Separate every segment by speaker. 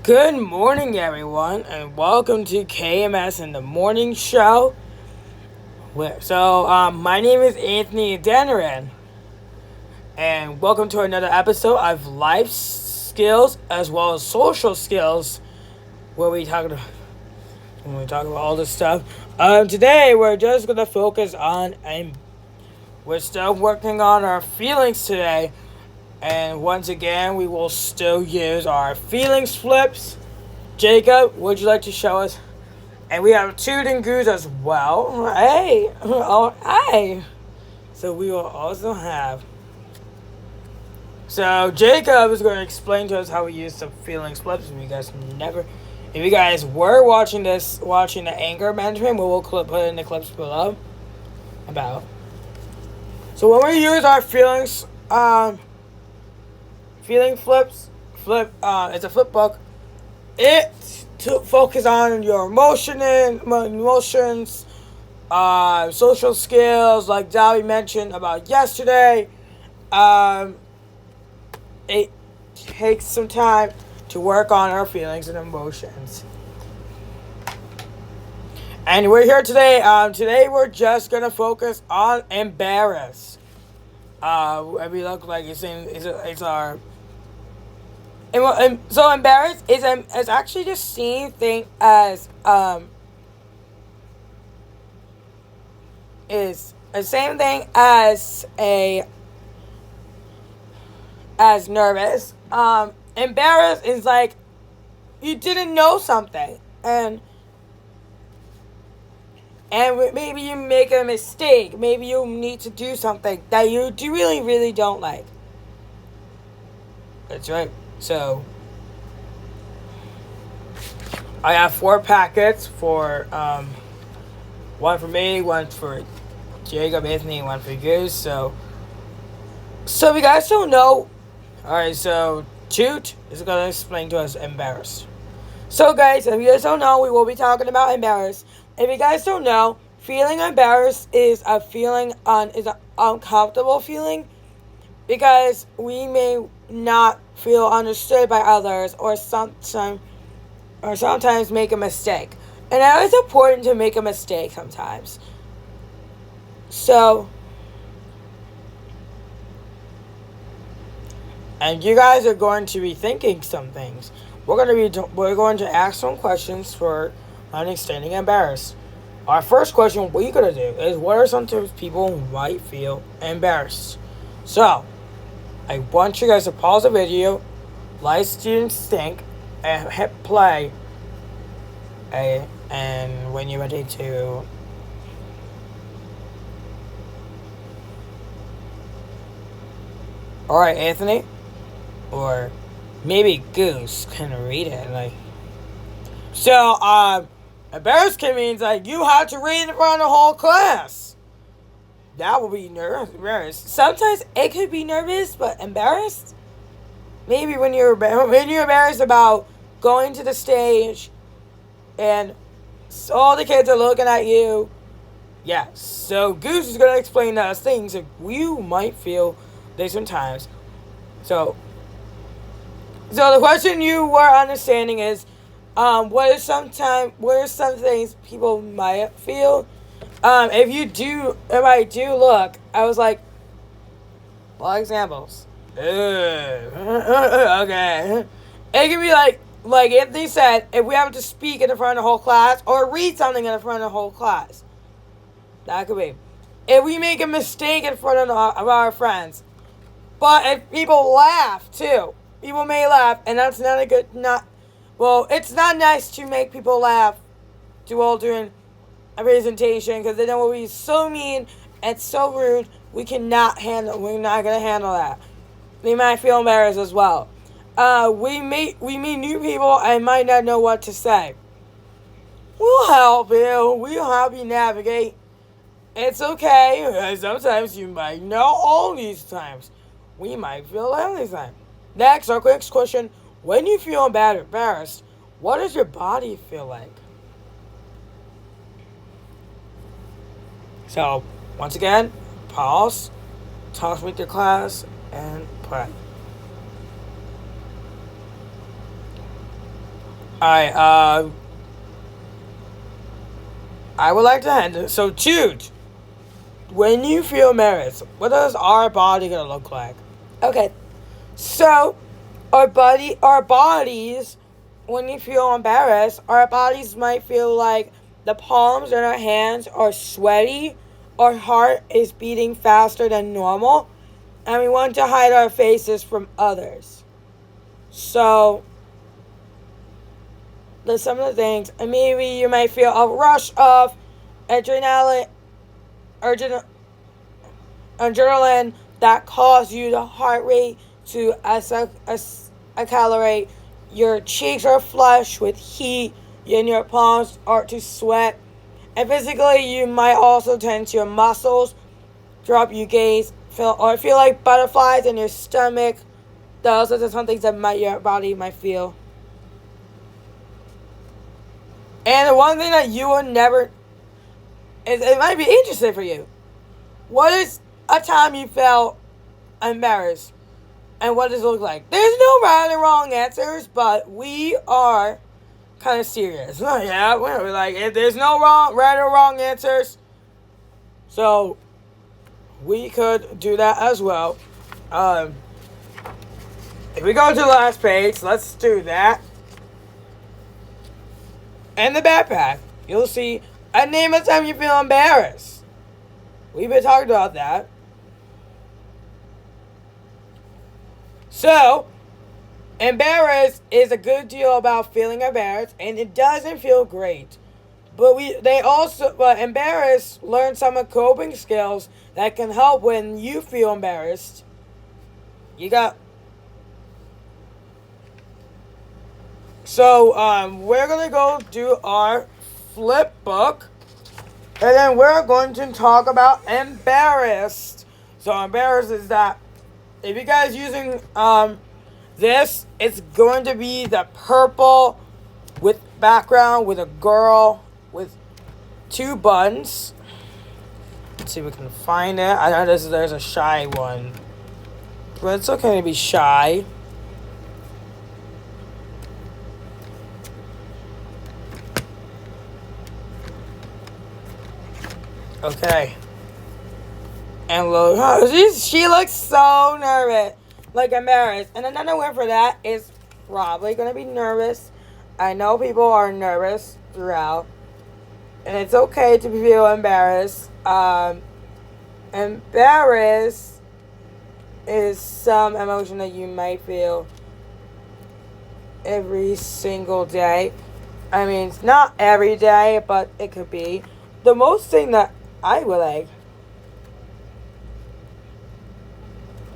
Speaker 1: Good morning, everyone, and welcome to KMS in the Morning Show. My name is Anthony Danaran, and welcome to another episode of Life Skills as well as Social Skills, where we talk about all this stuff. Today, we're just gonna focus on, and we're still working on our feelings today. And once again, we will still use our feelings flips. Jacob, would you like to show us? And we have Toot and Goose as well. Hey! Oh, hey! So we will also have... So Jacob is going to explain to us how we use the feelings flips. If you guys were watching the anger management, we will put in the clips below. So when we use our feeling flips, it's a flip book. It's to focus on your emotions, social skills, like Dolly mentioned about yesterday. It takes some time to work on our feelings and emotions. And we're here today. Today we're just gonna focus on embarrassed. We look like it's our. So embarrassed is actually the same thing as nervous. Embarrassed is like you didn't know something and maybe you make a mistake. Maybe you need to do something that you really don't like. That's right. So, I have 4 packets for, one for me, one for Jacob, Anthony, and one for Goose. So if you guys don't know, alright, so Toot is going to explain to us embarrassed. So guys, if you guys don't know, we will be talking about embarrassed. If you guys don't know, feeling embarrassed is a feeling is an uncomfortable feeling because we may not feel understood by others or sometimes make a mistake. And it is important to make a mistake sometimes. So, and you guys are going to be thinking some things. We're going to ask some questions for understanding embarrassed. Our first question we're going to do is, what are some times people might feel embarrassed? So, I want you guys to pause the video, let students think, and hit play. And when you're ready to... Alright, Anthony? Or maybe Goose can read it. Embarrassed means you have to read in front of the whole class. That will be embarrassed. Sometimes it could be nervous, but embarrassed? Maybe when you're embarrassed about going to the stage and all the kids are looking at you. Yeah, so Goose is going to explain those things that you might feel they sometimes. So the question you were understanding is, what are some things people might feel? If I do look, I was like, well, examples. Okay. It can be like Anthony said, if we have to speak in front of the whole class or read something in front of the whole class. That could be. If we make a mistake in front of our friends. But if people laugh too. People may laugh, and that's it's not nice to make people laugh during a presentation, because then it will be so mean and so rude. We're not going to handle that. They might feel embarrassed as well. We meet new people and might not know what to say. We'll help you. We'll help you navigate. It's okay. Sometimes you might know all these times. We might feel all these times. Next, our quick question. When you feel embarrassed, what does your body feel like? So, once again, pause, talk with your class, and play. I I would like to end it. So, Jude, when you feel embarrassed, what does our body gonna look like? Okay, so our bodies, when you feel embarrassed, our bodies might feel like the palms in our hands are sweaty, our heart is beating faster than normal, and we want to hide our faces from others. So, there's some of the things, and maybe you might feel a rush of adrenaline, adrenaline that causes you the heart rate to accelerate. Your cheeks are flushed with heat, and your palms start to sweat. And physically, you might also tense your muscles, drop your gaze, feel like butterflies in your stomach. Those are some things that your body might feel. And the one thing that you will never, it might be interesting for you. What is a time you felt embarrassed? And what does it look like? There's no right and wrong answers, but we are kind of serious. Yeah, we're like, there's no right or wrong answers. So, we could do that as well. If we go to the last page, let's do that. And the backpack, you'll see a name of time you feel embarrassed. We've been talking about that. So, embarrassed is a good deal about feeling embarrassed, and it doesn't feel great. But embarrassed learn some of coping skills that can help when you feel embarrassed. So, we're gonna go do our flip book, and then we're going to talk about embarrassed. So, embarrassed is that if you guys using this, it's going to be the purple with background with a girl with two buns. Let's see if we can find it. I know there's a shy one, but it's okay to be shy. Okay. And look, she looks so nervous, like embarrassed. And another word for that is probably going to be nervous. I know people are nervous throughout, and it's okay to feel embarrassed. Embarrassed is some emotion that you might feel every single day. I mean, it's not every day, but it could be. The most thing that I would like.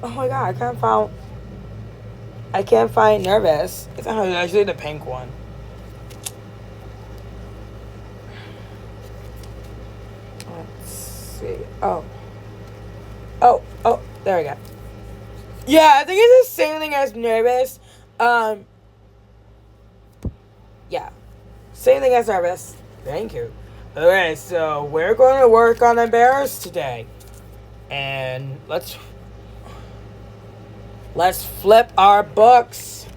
Speaker 1: Oh my god, I can't find nervous. It's actually the pink one. Let's see. Oh, there we go. Yeah, I think it's the same thing as nervous. Yeah. Same thing as nervous. Thank you. Okay, so we're going to work on embarrassed today. And let's flip our books.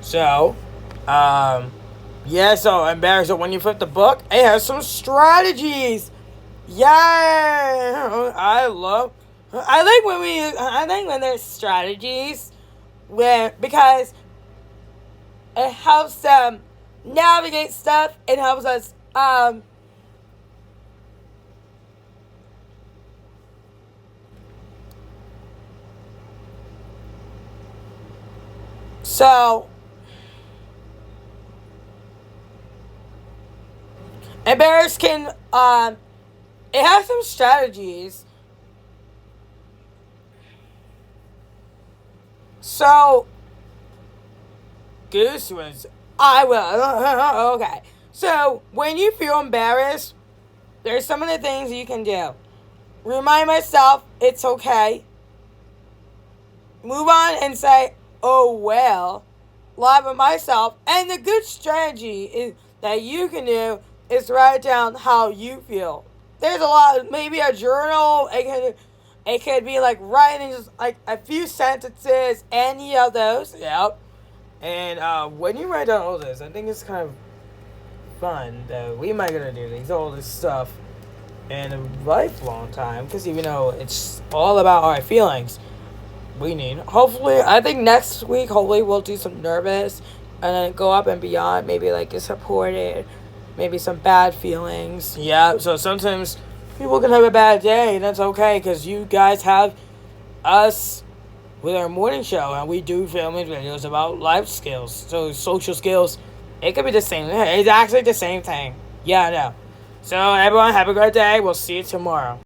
Speaker 1: So, so embarrassed. So when you flip the book, it has some strategies. Yay! I like when there's strategies, because it helps them navigate stuff. It helps us so embarrassed can it has some strategies. So Goose was I will okay. So when you feel embarrassed, there's some of the things you can do. Remind myself it's okay. Move on and say, oh well. Laugh at myself. And the good strategy is that you can do is write down how you feel. There's a lot, maybe a journal. It It could be like writing just like a few sentences, any of those. Yep. And when you write down all this, I think it's kind of fun that we might gonna do these all this stuff in a lifelong time because even though it's all about our feelings, we need hopefully I think next week hopefully we'll do some nervous and then go up and beyond maybe like disappointed, maybe some bad feelings. Yeah, so sometimes people can have a bad day and that's okay because you guys have us with our morning show and we do family videos about life skills, so social skills. It could be the same. It's actually the same thing. Yeah, I know. So everyone have a great day. We'll see you tomorrow.